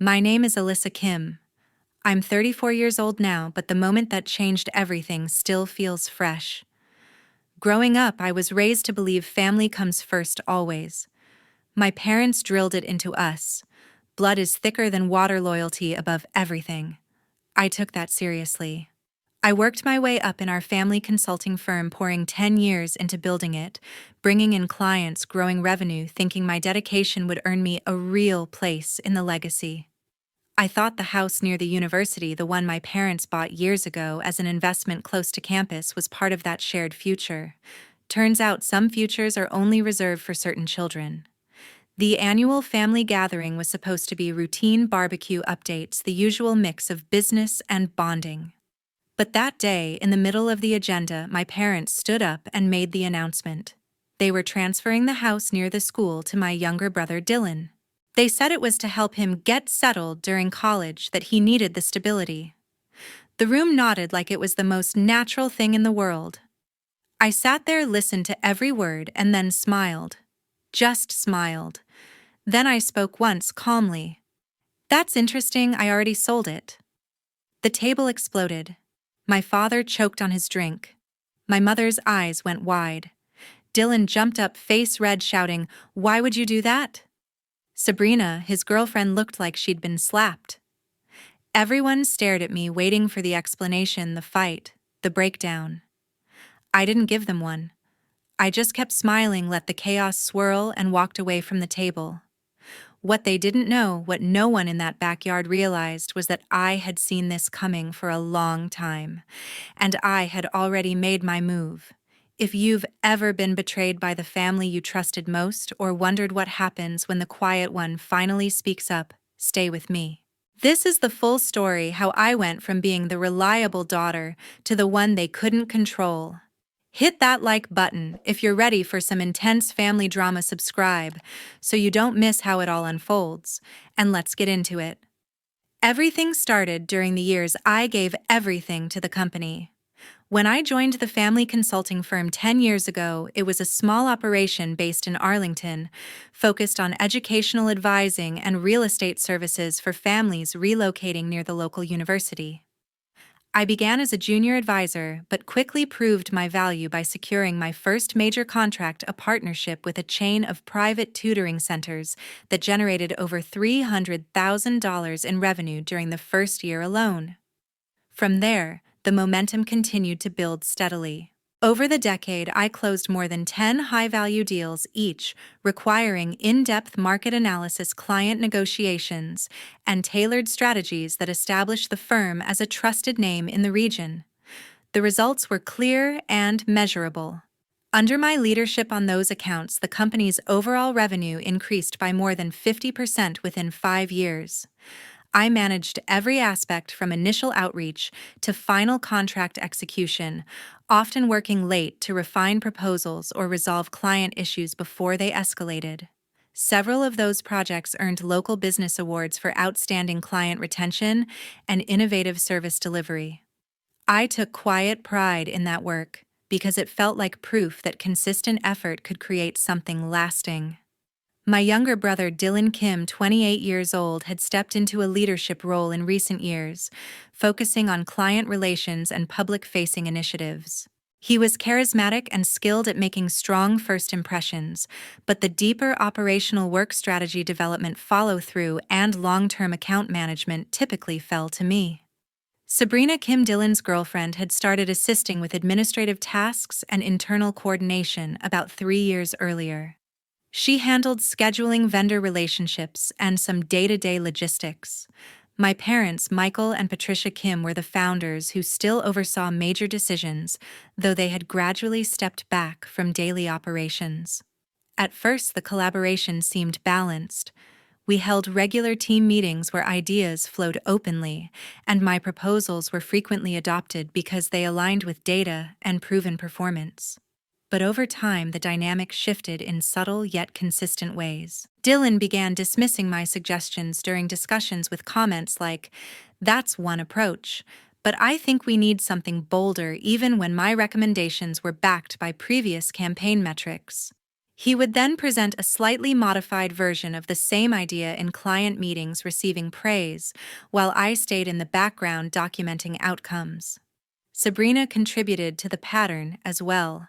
My name is Alyssa Kim. I'm 34 years old now, but the moment that changed everything still feels fresh. Growing up, I was raised to believe family comes first always. My parents drilled it into us. Blood is thicker than water, loyalty above everything. I took that seriously. I worked my way up in our family consulting firm, pouring 10 years into building it, bringing in clients, growing revenue, thinking my dedication would earn me a real place in the legacy. I thought the house near the university, the one my parents bought years ago as an investment close to campus, was part of that shared future. Turns out some futures are only reserved for certain children. The annual family gathering was supposed to be routine barbecue updates, the usual mix of business and bonding. But that day, in the middle of the agenda, my parents stood up and made the announcement. They were transferring the house near the school to my younger brother Dylan. They said it was to help him get settled during college, that he needed the stability. The room nodded like it was the most natural thing in the world. I sat there, listened to every word, and then smiled. Just smiled. Then I spoke once, calmly. "That's interesting, I already sold it." The table exploded. My father choked on his drink. My mother's eyes went wide. Dylan jumped up, face red, shouting, "Why would you do that?" Sabrina, his girlfriend, looked like she'd been slapped. Everyone stared at me, waiting for the explanation, the fight, the breakdown. I didn't give them one. I just kept smiling, let the chaos swirl, and walked away from the table. What they didn't know, what no one in that backyard realized, was that I had seen this coming for a long time, and I had already made my move. If you've ever been betrayed by the family you trusted most, or wondered what happens when the quiet one finally speaks up, stay with me. This is the full story, how I went from being the reliable daughter to the one they couldn't control. Hit that like button if you're ready for some intense family drama. Subscribe so you don't miss how it all unfolds, and let's get into it. Everything started during the years I gave everything to the company. When I joined the family consulting firm 10 years ago, it was a small operation based in Arlington, focused on educational advising and real estate services for families relocating near the local university. I began as a junior advisor, but quickly proved my value by securing my first major contract, a partnership with a chain of private tutoring centers that generated over $300,000 in revenue during the first year alone. From there, the momentum continued to build steadily. Over the decade, I closed more than 10 high-value deals, each requiring in-depth market analysis, client negotiations, and tailored strategies that established the firm as a trusted name in the region. The results were clear and measurable. Under my leadership on those accounts, the company's overall revenue increased by more than 50% within 5 years. I managed every aspect from initial outreach to final contract execution, often working late to refine proposals or resolve client issues before they escalated. Several of those projects earned local business awards for outstanding client retention and innovative service delivery. I took quiet pride in that work because it felt like proof that consistent effort could create something lasting. My younger brother Dylan Kim, 28 years old, had stepped into a leadership role in recent years, focusing on client relations and public-facing initiatives. He was charismatic and skilled at making strong first impressions, but the deeper operational work, strategy development, follow-through, and long-term account management typically fell to me. Sabrina Kim, Dylan's girlfriend, had started assisting with administrative tasks and internal coordination about 3 years earlier. She handled scheduling, vendor relationships, and some day-to-day logistics. My parents, Michael and Patricia Kim, were the founders who still oversaw major decisions, though they had gradually stepped back from daily operations. At first, the collaboration seemed balanced. We held regular team meetings where ideas flowed openly, and my proposals were frequently adopted because they aligned with data and proven performance. But over time, the dynamic shifted in subtle yet consistent ways. Dylan began dismissing my suggestions during discussions with comments like, "That's one approach, but I think we need something bolder," even when my recommendations were backed by previous campaign metrics. He would then present a slightly modified version of the same idea in client meetings, receiving praise, while I stayed in the background documenting outcomes. Sabrina contributed to the pattern as well.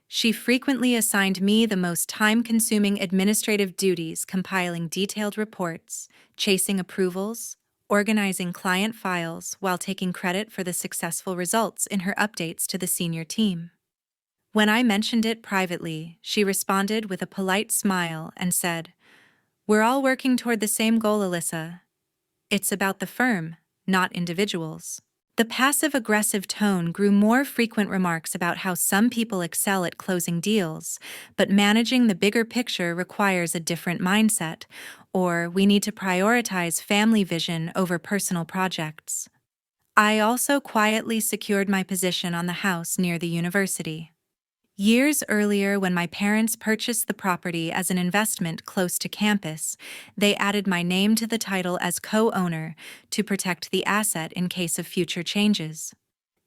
She frequently assigned me the most time-consuming administrative duties, compiling detailed reports, chasing approvals, organizing client files, while taking credit for the successful results in her updates to the senior team. When I mentioned it privately, she responded with a polite smile and said, "We're all working toward the same goal, Alyssa. It's about the firm, not individuals." The passive-aggressive tone grew more frequent remarks about how some people excel at closing deals, but managing the bigger picture requires a different mindset, or we need to prioritize family vision over personal projects. I also quietly secured my position on the house near the university. Years earlier, when my parents purchased the property as an investment close to campus, they added my name to the title as co-owner to protect the asset in case of future changes.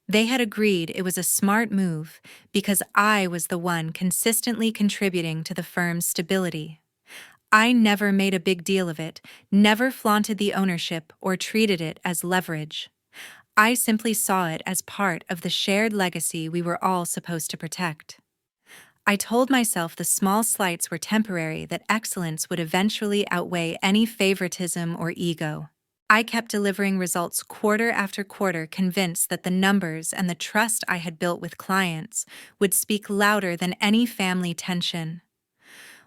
They had agreed it was a smart move because I was the one consistently contributing to the firm's stability. I never made a big deal of it, never flaunted the ownership or treated it as leverage. I simply saw it as part of the shared legacy we were all supposed to protect. I told myself the small slights were temporary, that excellence would eventually outweigh any favoritism or ego. I kept delivering results quarter after quarter, convinced that the numbers and the trust I had built with clients would speak louder than any family tension.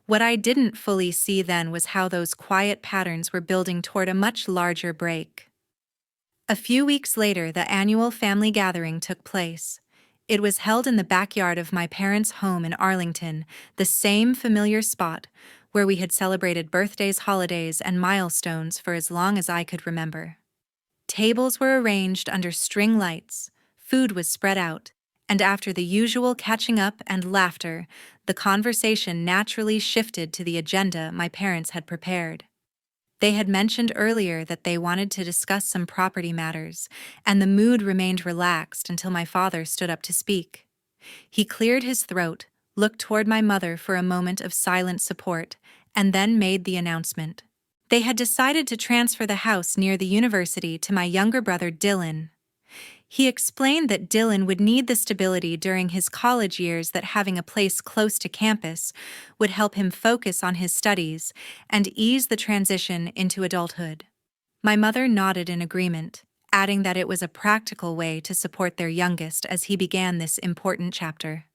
What I didn't fully see then was how those quiet patterns were building toward a much larger break. A few weeks later, the annual family gathering took place. It was held in the backyard of my parents' home in Arlington, the same familiar spot where we had celebrated birthdays, holidays, and milestones for as long as I could remember. Tables were arranged under string lights, food was spread out, and after the usual catching up and laughter, the conversation naturally shifted to the agenda my parents had prepared. They had mentioned earlier that they wanted to discuss some property matters, and the mood remained relaxed until my father stood up to speak. He cleared his throat, looked toward my mother for a moment of silent support, and then made the announcement. They had decided to transfer the house near the university to my younger brother Dylan. He explained that Dylan would need the stability during his college years, that having a place close to campus would help him focus on his studies and ease the transition into adulthood. My mother nodded in agreement, adding that it was a practical way to support their youngest as he began this important chapter.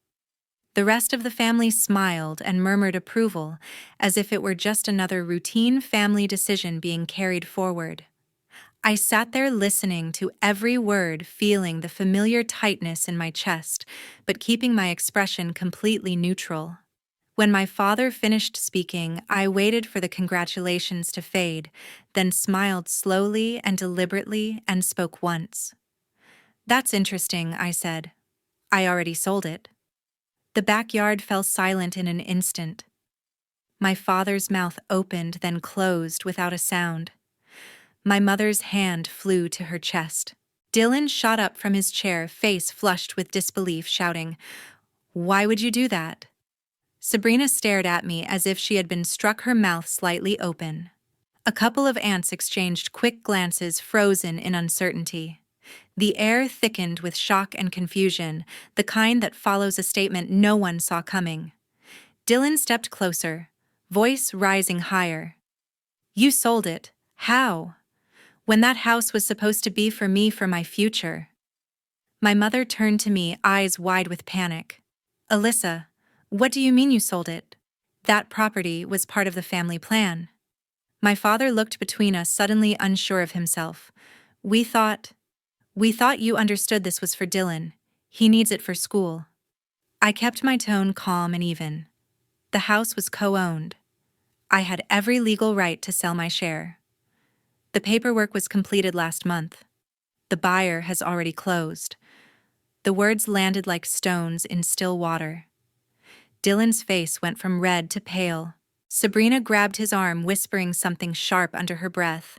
The rest of the family smiled and murmured approval, as if it were just another routine family decision being carried forward. I sat there listening to every word, feeling the familiar tightness in my chest, but keeping my expression completely neutral. When my father finished speaking, I waited for the congratulations to fade, then smiled slowly and deliberately and spoke once. "That's interesting," I said. "I already sold it." The backyard fell silent in an instant. My father's mouth opened, then closed without a sound. My mother's hand flew to her chest. Dylan shot up from his chair, face flushed with disbelief, shouting, "Why would you do that?" Sabrina stared at me as if she had been struck, her mouth slightly open. A couple of aunts exchanged quick glances, frozen in uncertainty. The air thickened with shock and confusion, the kind that follows a statement no one saw coming. Dylan stepped closer, voice rising higher. "You sold it. How? When that house was supposed to be for me, for my future." My mother turned to me, eyes wide with panic. "Alyssa, what do you mean you sold it? That property was part of the family plan." My father looked between us, suddenly unsure of himself. We thought you understood this was for Dylan. He needs it for school." I kept my tone calm and even. The house was co-owned. I had every legal right to sell my share. The paperwork was completed last month. The buyer has already closed. The words landed like stones in still water. Dylan's face went from red to pale. Sabrina grabbed his arm, whispering something sharp under her breath.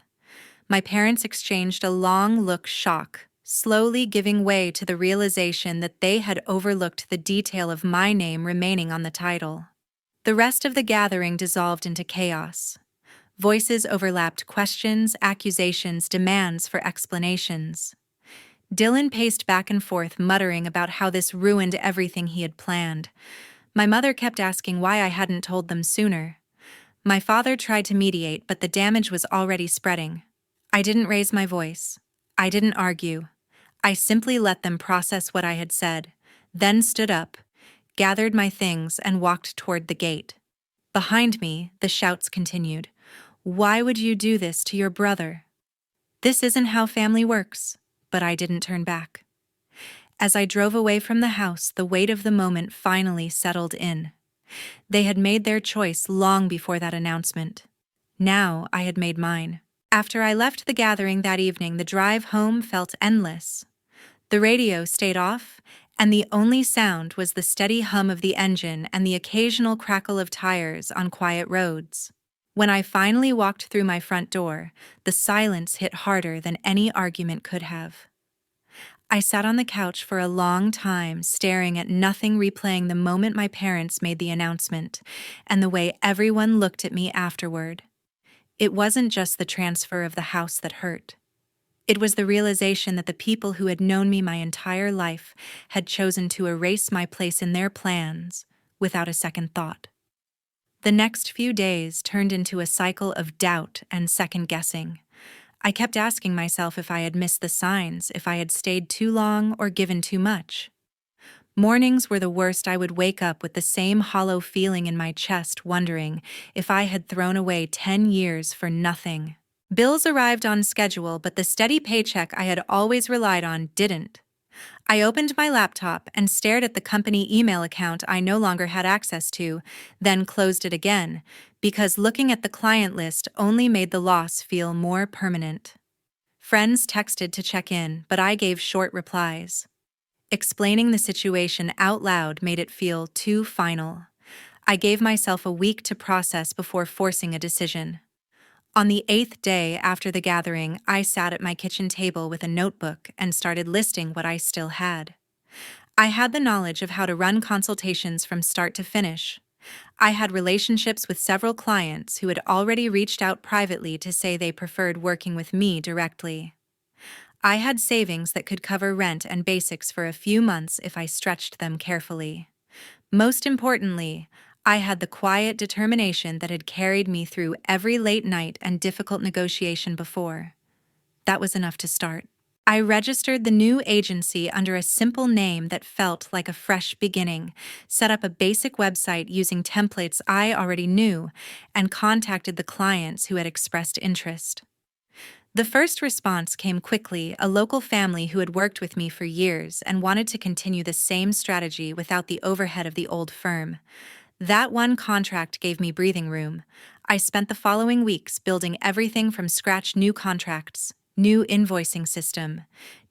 My parents exchanged a long look, shock, slowly giving way to the realization that they had overlooked the detail of my name remaining on the title. The rest of the gathering dissolved into chaos. Voices overlapped questions, accusations, demands for explanations. Dylan paced back and forth, muttering about how this ruined everything he had planned. My mother kept asking why I hadn't told them sooner. My father tried to mediate, but the damage was already spreading. I didn't raise my voice. I didn't argue. I simply let them process what I had said, then stood up, gathered my things, and walked toward the gate. Behind me, the shouts continued. Why would you do this to your brother? This isn't how family works, but I didn't turn back. As I drove away from the house, the weight of the moment finally settled in. They had made their choice long before that announcement. Now I had made mine. After I left the gathering that evening, the drive home felt endless. The radio stayed off, and the only sound was the steady hum of the engine and the occasional crackle of tires on quiet roads. When I finally walked through my front door, the silence hit harder than any argument could have. I sat on the couch for a long time, staring at nothing, replaying the moment my parents made the announcement, and the way everyone looked at me afterward. It wasn't just the transfer of the house that hurt. It was the realization that the people who had known me my entire life had chosen to erase my place in their plans without a second thought. The next few days turned into a cycle of doubt and second-guessing. I kept asking myself if I had missed the signs, if I had stayed too long or given too much. Mornings were the worst. I would wake up with the same hollow feeling in my chest, wondering if I had thrown away 10 years for nothing. Bills arrived on schedule, but the steady paycheck I had always relied on didn't. I opened my laptop and stared at the company email account I no longer had access to, then closed it again, because looking at the client list only made the loss feel more permanent. Friends texted to check in, but I gave short replies. Explaining the situation out loud made it feel too final. I gave myself a week to process before forcing a decision. On the 8th day after the gathering, I sat at my kitchen table with a notebook and started listing what I still had. I had the knowledge of how to run consultations from start to finish. I had relationships with several clients who had already reached out privately to say they preferred working with me directly. I had savings that could cover rent and basics for a few months if I stretched them carefully. Most importantly, I had the quiet determination that had carried me through every late night and difficult negotiation before. That was enough to start. I registered the new agency under a simple name that felt like a fresh beginning, set up a basic website using templates I already knew, and contacted the clients who had expressed interest. The first response came quickly, a local family who had worked with me for years and wanted to continue the same strategy without the overhead of the old firm. That one contract gave me breathing room. I spent the following weeks building everything from scratch: new contracts, new invoicing system,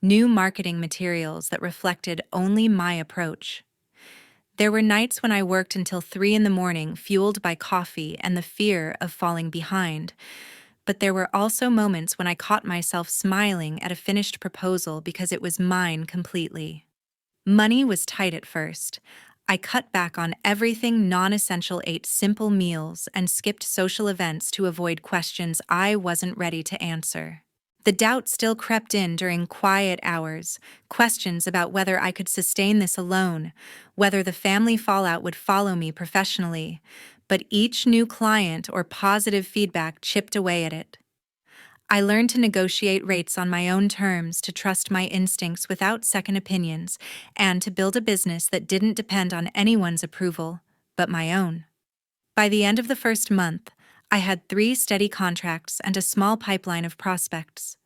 new marketing materials that reflected only my approach. There were nights when I worked until 3 a.m, fueled by coffee and the fear of falling behind. But there were also moments when I caught myself smiling at a finished proposal because it was mine completely. Money was tight at first. I cut back on everything non-essential, ate simple meals, and skipped social events to avoid questions I wasn't ready to answer. The doubt still crept in during quiet hours, questions about whether I could sustain this alone, whether the family fallout would follow me professionally, but each new client or positive feedback chipped away at it. I learned to negotiate rates on my own terms, to trust my instincts without second opinions, and to build a business that didn't depend on anyone's approval, but my own. By the end of the first month, I had 3 steady contracts and a small pipeline of prospects.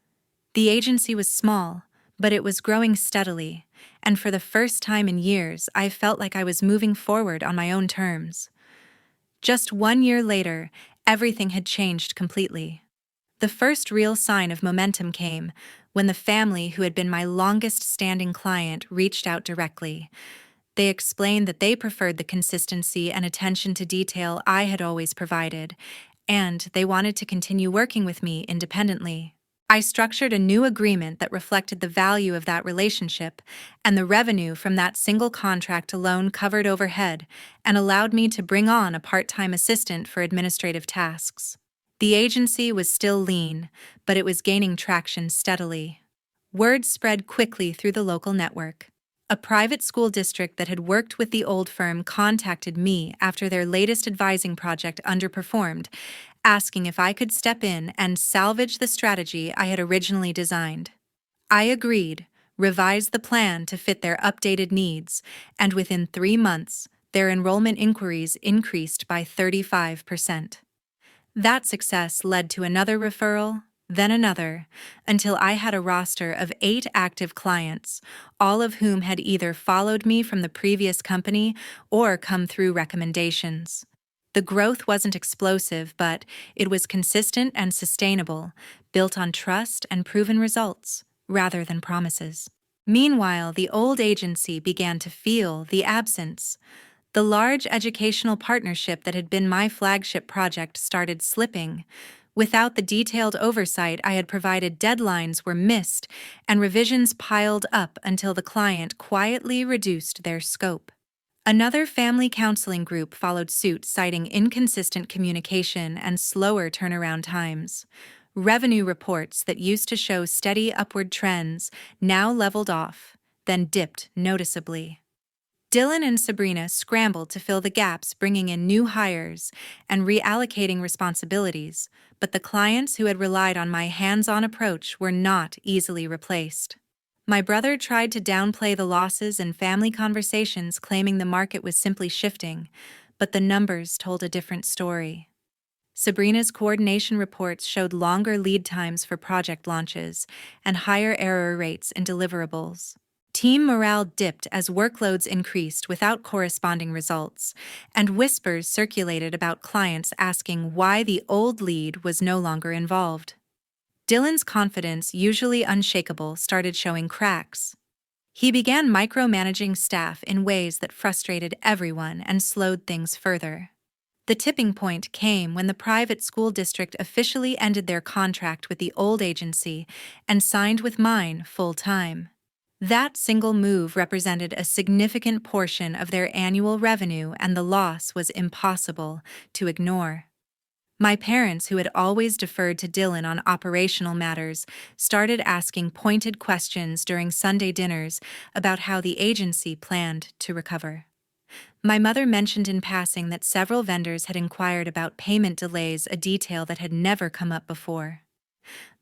The agency was small, but it was growing steadily, and for the first time in years, I felt like I was moving forward on my own terms. Just 1 year later, everything had changed completely. The first real sign of momentum came when the family who had been my longest-standing client reached out directly. They explained that they preferred the consistency and attention to detail I had always provided, and they wanted to continue working with me independently. I structured a new agreement that reflected the value of that relationship, and the revenue from that single contract alone covered overhead and allowed me to bring on a part-time assistant for administrative tasks. The agency was still lean, but it was gaining traction steadily. Word spread quickly through the local network. A private school district that had worked with the old firm contacted me after their latest advising project underperformed, asking if I could step in and salvage the strategy I had originally designed. I agreed, revised the plan to fit their updated needs, and within 3 months, their enrollment inquiries increased by 35%. That success led to another referral, then another, until I had a roster of 8 active clients, all of whom had either followed me from the previous company or come through recommendations. The growth wasn't explosive, but it was consistent and sustainable, built on trust and proven results, rather than promises. Meanwhile, the old agency began to feel the absence. The large educational partnership that had been my flagship project started slipping. Without the detailed oversight I had provided, deadlines were missed, and revisions piled up until the client quietly reduced their scope. Another family counseling group followed suit, citing inconsistent communication and slower turnaround times. Revenue reports that used to show steady upward trends now leveled off, then dipped noticeably. Dylan and Sabrina scrambled to fill the gaps, bringing in new hires and reallocating responsibilities, but the clients who had relied on my hands-on approach were not easily replaced. My brother tried to downplay the losses in family conversations, claiming the market was simply shifting, but the numbers told a different story. Sabrina's coordination reports showed longer lead times for project launches and higher error rates in deliverables. Team morale dipped as workloads increased without corresponding results, and whispers circulated about clients asking why the old lead was no longer involved. Dylan's confidence, usually unshakable, started showing cracks. He began micromanaging staff in ways that frustrated everyone and slowed things further. The tipping point came when the private school district officially ended their contract with the old agency and signed with mine full-time. That single move represented a significant portion of their annual revenue, and the loss was impossible to ignore. My parents, who had always deferred to Dylan on operational matters, started asking pointed questions during Sunday dinners about how the agency planned to recover. My mother mentioned in passing that several vendors had inquired about payment delays, a detail that had never come up before.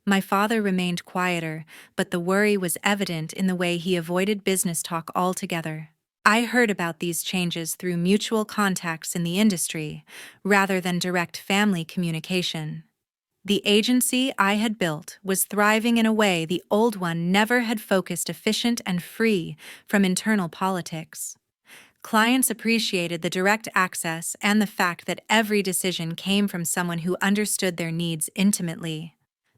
My father remained quieter, but the worry was evident in the way he avoided business talk altogether. I heard about these changes through mutual contacts in the industry, rather than direct family communication. The agency I had built was thriving in a way the old one never had, focused, efficient, and free from internal politics. Clients appreciated the direct access and the fact that every decision came from someone who understood their needs intimately.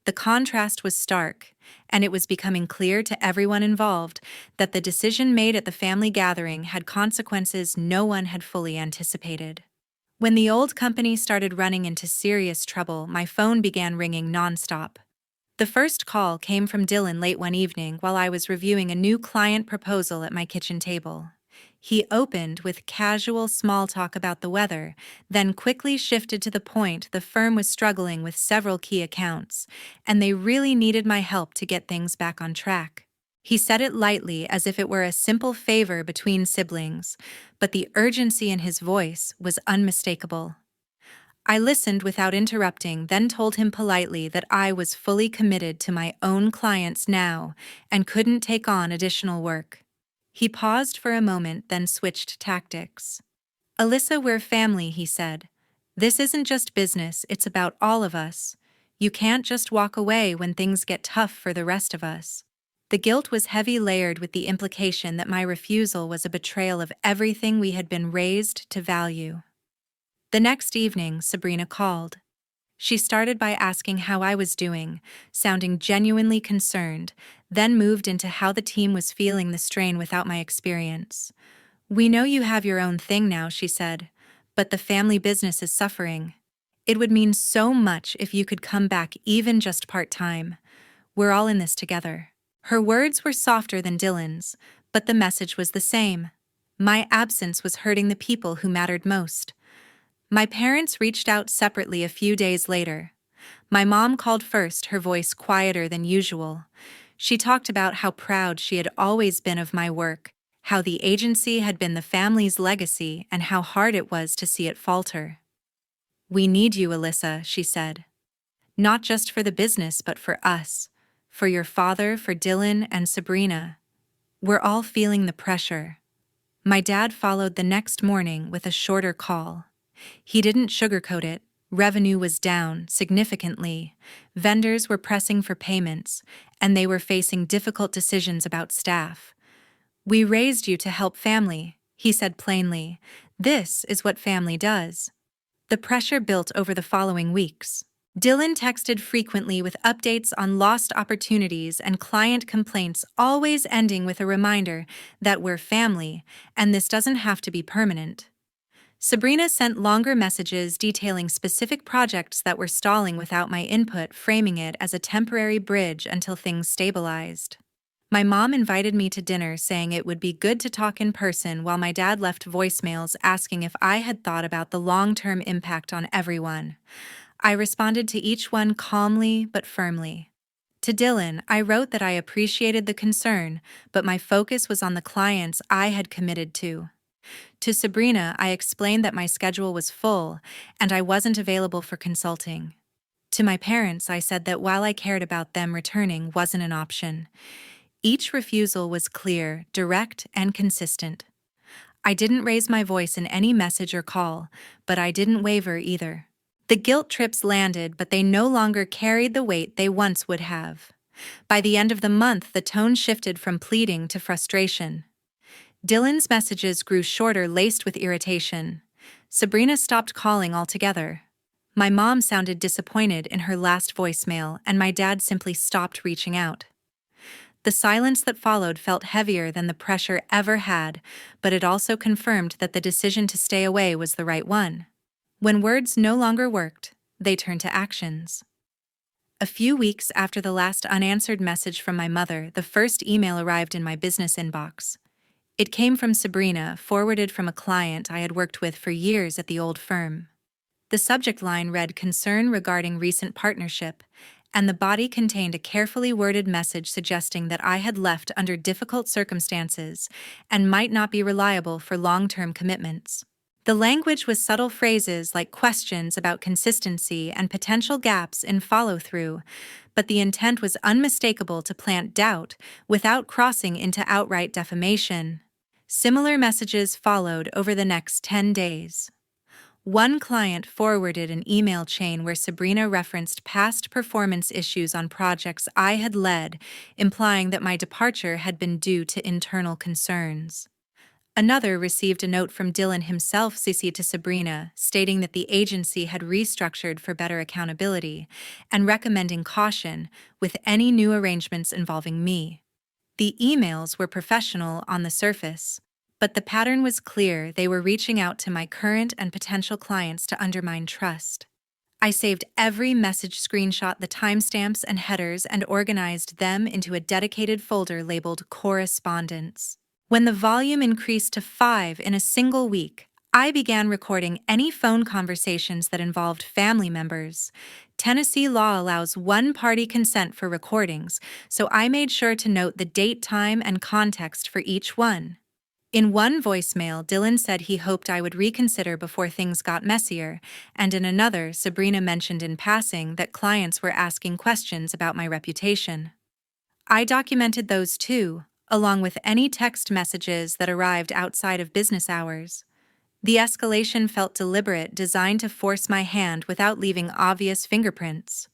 The contrast was stark, and it was becoming clear to everyone involved that the decision made at the family gathering had consequences no one had fully anticipated. When the old company started running into serious trouble, my phone began ringing nonstop. The first call came from Dylan late one evening while I was reviewing a new client proposal at my kitchen table. He opened with casual small talk about the weather, then quickly shifted to the point: the firm was struggling with several key accounts, and they really needed my help to get things back on track. He said it lightly, as if it were a simple favor between siblings, but the urgency in his voice was unmistakable. I listened without interrupting, then told him politely that I was fully committed to my own clients now and couldn't take on additional work. He paused for a moment, then switched tactics. "Alyssa, we're family," he said. "This isn't just business, it's about all of us. You can't just walk away when things get tough for the rest of us." The guilt was heavy, layered with the implication that my refusal was a betrayal of everything we had been raised to value. The next evening, Sabrina called. She started by asking how I was doing, sounding genuinely concerned, then moved into how the team was feeling the strain without my experience. "We know you have your own thing now," she said, "but the family business is suffering. It would mean so much if you could come back, even just part-time. We're all in this together. Her words were softer than Dylan's, but the message was the same. My absence was hurting the people who mattered most. My parents reached out separately a few days later. My mom called first, her voice quieter than usual. She talked about how proud she had always been of my work, how the agency had been the family's legacy, and how hard it was to see it falter. "We need you, Alyssa," she said. "Not just for the business, but for us. For your father, for Dylan and Sabrina. We're all feeling the pressure." My dad followed the next morning with a shorter call. He didn't sugarcoat it. Revenue was down significantly. Vendors were pressing for payments, and they were facing difficult decisions about staff. "We raised you to help family," he said plainly. "This is what family does." The pressure built over the following weeks. Dylan texted frequently with updates on lost opportunities and client complaints, always ending with a reminder that we're family, and this doesn't have to be permanent. Sabrina sent longer messages detailing specific projects that were stalling without my input, framing it as a temporary bridge until things stabilized. My mom invited me to dinner, saying it would be good to talk in person, while my dad left voicemails asking if I had thought about the long-term impact on everyone. I responded to each one calmly but firmly. To Dylan, I wrote that I appreciated the concern, but my focus was on the clients I had committed to. To Sabrina, I explained that my schedule was full and I wasn't available for consulting. To my parents, I said that while I cared about them, returning wasn't an option. Each refusal was clear, direct, and consistent. I didn't raise my voice in any message or call, but I didn't waver either. The guilt trips landed, but they no longer carried the weight they once would have. By the end of the month, the tone shifted from pleading to frustration. Dylan's messages grew shorter, laced with irritation. Sabrina stopped calling altogether. My mom sounded disappointed in her last voicemail, and my dad simply stopped reaching out. The silence that followed felt heavier than the pressure ever had, but it also confirmed that the decision to stay away was the right one. When words no longer worked, they turned to actions. A few weeks after the last unanswered message from my mother, the first email arrived in my business inbox. It came from Sabrina, forwarded from a client I had worked with for years at the old firm. The subject line read "Concern regarding recent partnership," and the body contained a carefully worded message suggesting that I had left under difficult circumstances and might not be reliable for long-term commitments. The language was subtle phrases like questions about consistency and potential gaps in follow-through, but the intent was unmistakable to plant doubt without crossing into outright defamation. Similar messages followed over the next 10 days. One client forwarded an email chain where Sabrina referenced past performance issues on projects I had led, implying that my departure had been due to internal concerns. Another received a note from Dylan himself, CC'd to Sabrina, stating that the agency had restructured for better accountability and recommending caution with any new arrangements involving me. The emails were professional on the surface, but the pattern was clear. They were reaching out to my current and potential clients to undermine trust. I saved every message, screenshot the timestamps and headers, and organized them into a dedicated folder labeled Correspondence. When the volume increased to 5 in a single week, I began recording any phone conversations that involved family members. Tennessee law allows one-party consent for recordings, so I made sure to note the date, time, and context for each one. In one voicemail, Dylan said he hoped I would reconsider before things got messier, and in another, Sabrina mentioned in passing that clients were asking questions about my reputation. I documented those too, along with any text messages that arrived outside of business hours. The escalation felt deliberate, designed to force my hand without leaving obvious fingerprints.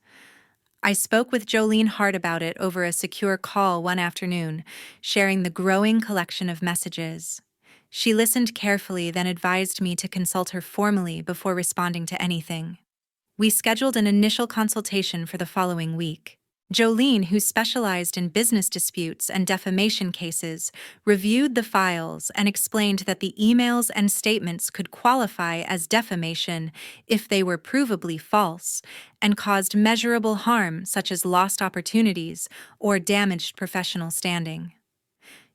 I spoke with Jolene Hart about it over a secure call one afternoon, sharing the growing collection of messages. She listened carefully, then advised me to consult her formally before responding to anything. We scheduled an initial consultation for the following week. Jolene, who specialized in business disputes and defamation cases, reviewed the files and explained that the emails and statements could qualify as defamation if they were provably false and caused measurable harm such as lost opportunities or damaged professional standing.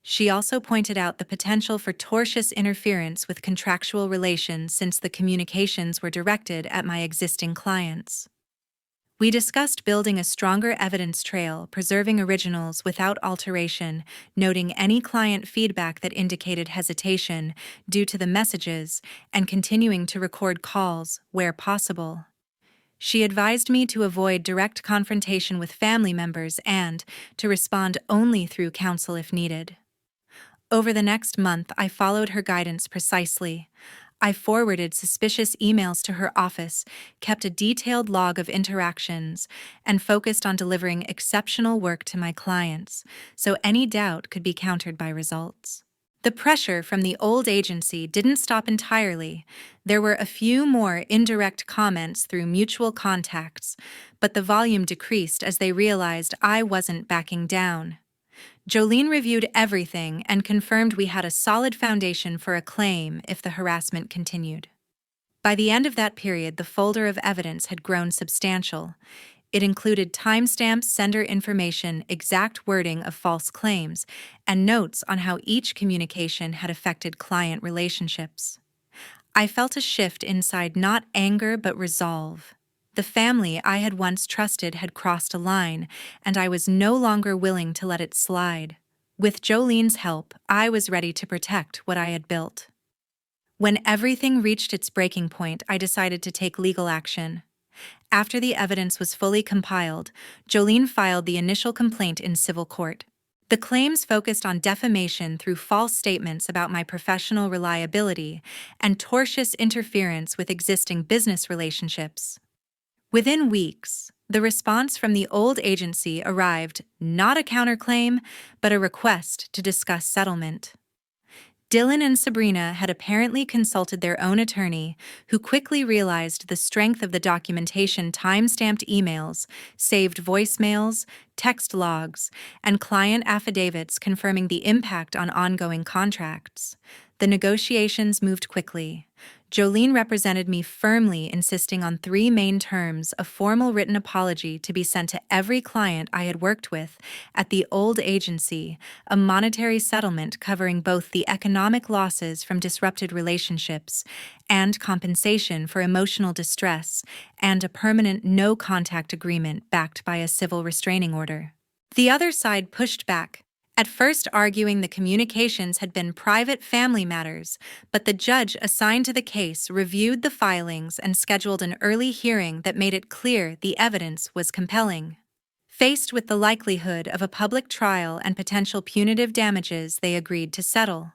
She also pointed out the potential for tortious interference with contractual relations since the communications were directed at my existing clients. We discussed building a stronger evidence trail, preserving originals without alteration, noting any client feedback that indicated hesitation due to the messages, and continuing to record calls where possible. She advised me to avoid direct confrontation with family members and to respond only through counsel if needed. Over the next month, I followed her guidance precisely. I forwarded suspicious emails to her office, kept a detailed log of interactions, and focused on delivering exceptional work to my clients, so any doubt could be countered by results. The pressure from the old agency didn't stop entirely. There were a few more indirect comments through mutual contacts, but the volume decreased as they realized I wasn't backing down. Jolene reviewed everything and confirmed we had a solid foundation for a claim if the harassment continued. By the end of that period, the folder of evidence had grown substantial. It included timestamps, sender information, exact wording of false claims, and notes on how each communication had affected client relationships. I felt a shift inside, not anger but resolve. The family I had once trusted had crossed a line, and I was no longer willing to let it slide. With Jolene's help, I was ready to protect what I had built. When everything reached its breaking point, I decided to take legal action. After the evidence was fully compiled, Jolene filed the initial complaint in civil court. The claims focused on defamation through false statements about my professional reliability and tortious interference with existing business relationships. Within weeks, the response from the old agency arrived, not a counterclaim, but a request to discuss settlement. Dylan and Sabrina had apparently consulted their own attorney, who quickly realized the strength of the documentation: time-stamped emails, saved voicemails, text logs, and client affidavits confirming the impact on ongoing contracts. The negotiations moved quickly. Jolene represented me firmly, insisting on 3 main terms: a formal written apology to be sent to every client I had worked with at the old agency, a monetary settlement covering both the economic losses from disrupted relationships and compensation for emotional distress, and a permanent no-contact agreement backed by a civil restraining order. The other side pushed back, at first arguing the communications had been private family matters, but the judge assigned to the case reviewed the filings and scheduled an early hearing that made it clear the evidence was compelling. Faced with the likelihood of a public trial and potential punitive damages, they agreed to settle.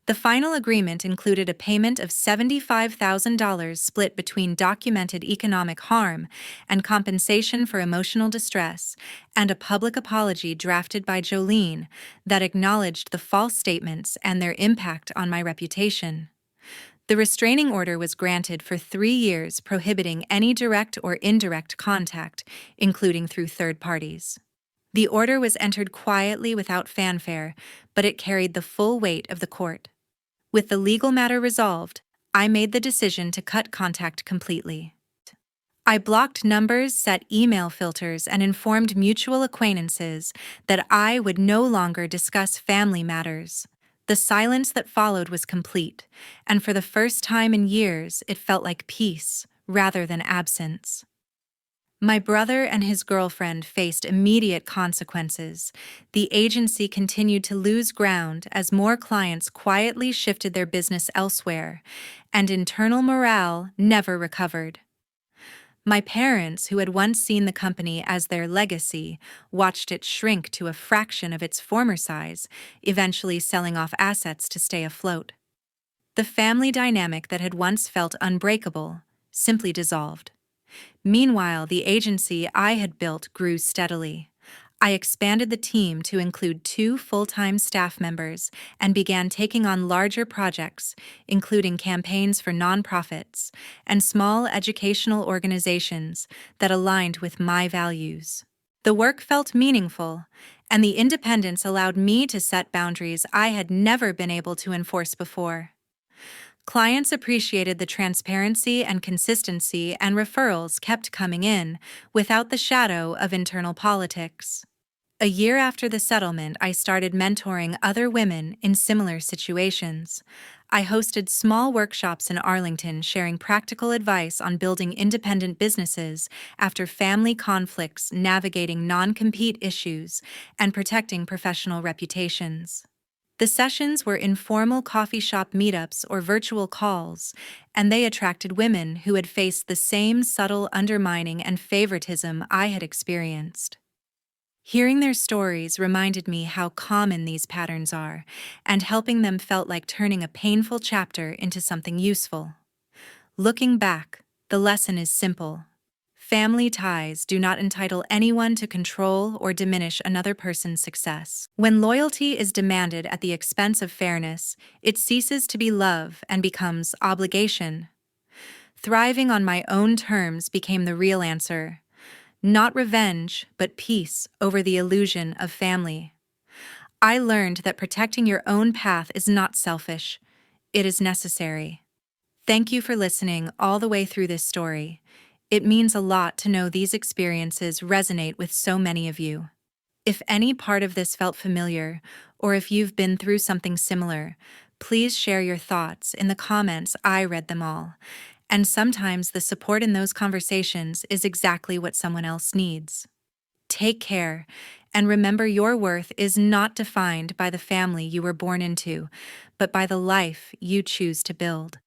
The final agreement included a payment of $75,000 split between documented economic harm and compensation for emotional distress, and a public apology drafted by Jolene that acknowledged the false statements and their impact on my reputation. The restraining order was granted for 3 years, prohibiting any direct or indirect contact, including through third parties. The order was entered quietly without fanfare, but it carried the full weight of the court. With the legal matter resolved, I made the decision to cut contact completely. I blocked numbers, set email filters, and informed mutual acquaintances that I would no longer discuss family matters. The silence that followed was complete, and for the first time in years, it felt like peace rather than absence. My brother and his girlfriend faced immediate consequences. The agency continued to lose ground as more clients quietly shifted their business elsewhere, and internal morale never recovered. My parents, who had once seen the company as their legacy, watched it shrink to a fraction of its former size, eventually selling off assets to stay afloat. The family dynamic that had once felt unbreakable simply dissolved. Meanwhile, the agency I had built grew steadily. I expanded the team to include 2 full-time staff members and began taking on larger projects, including campaigns for nonprofits and small educational organizations that aligned with my values. The work felt meaningful, and the independence allowed me to set boundaries I had never been able to enforce before. Clients appreciated the transparency and consistency, and referrals kept coming in without the shadow of internal politics. A year after the settlement, I started mentoring other women in similar situations. I hosted small workshops in Arlington sharing practical advice on building independent businesses after family conflicts, navigating non-compete issues, and protecting professional reputations. The sessions were informal coffee shop meetups or virtual calls, and they attracted women who had faced the same subtle undermining and favoritism I had experienced. Hearing their stories reminded me how common these patterns are, and helping them felt like turning a painful chapter into something useful. Looking back, the lesson is simple. Family ties do not entitle anyone to control or diminish another person's success. When loyalty is demanded at the expense of fairness, it ceases to be love and becomes obligation. Thriving on my own terms became the real answer. Not revenge, but peace over the illusion of family. I learned that protecting your own path is not selfish. It is necessary. Thank you for listening all the way through this story. It means a lot to know these experiences resonate with so many of you. If any part of this felt familiar, or if you've been through something similar, please share your thoughts in the comments. I read them all. And sometimes the support in those conversations is exactly what someone else needs. Take care, and remember your worth is not defined by the family you were born into, but by the life you choose to build.